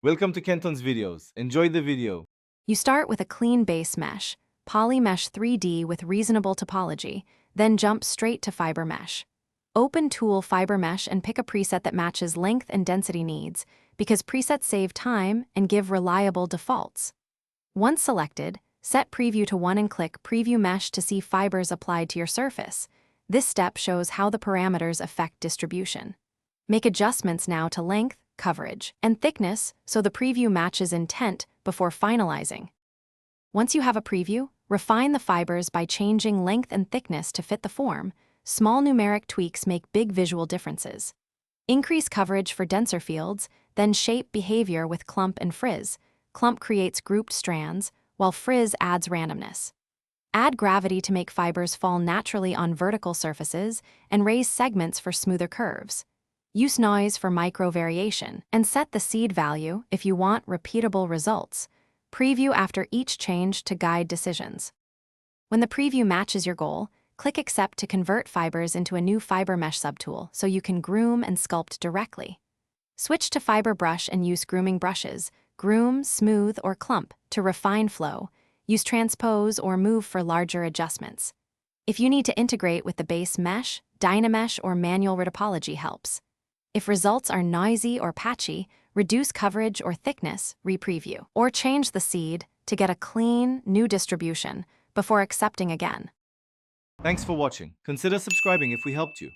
Welcome to Kenton's videos. Enjoy the video. You start with a clean base mesh, Poly Mesh 3D with reasonable topology, then jump straight to Fiber Mesh. Open Tool Fiber Mesh and pick a preset that matches length and density needs, because presets save time and give reliable defaults. Once selected, set Preview to 1 and click Preview Mesh to see fibers applied to your surface. This step shows how the parameters affect distribution. Make adjustments now to length, coverage, and thickness so the preview matches intent before finalizing. Once you have a preview, refine the fibers by changing length and thickness to fit the form. Small numeric tweaks make big visual differences. Increase coverage for denser fields, then shape behavior with clump and frizz. Clump creates grouped strands, while frizz adds randomness. Add gravity to make fibers fall naturally on vertical surfaces and raise segments for smoother curves. Use noise for micro variation, and set the seed value if you want repeatable results. Preview after each change to guide decisions. When the preview matches your goal, click Accept to convert fibers into a new Fiber Mesh subtool so you can groom and sculpt directly. Switch to Fiber Brush and use grooming brushes, groom, smooth, or clump to refine flow. Use transpose or move for larger adjustments. If you need to integrate with the base mesh, Dynamesh or manual retopology helps. If results are noisy or patchy, reduce coverage or thickness, re-preview, or change the seed to get a clean, new distribution before accepting again. Thanks for watching. Consider subscribing if we helped you.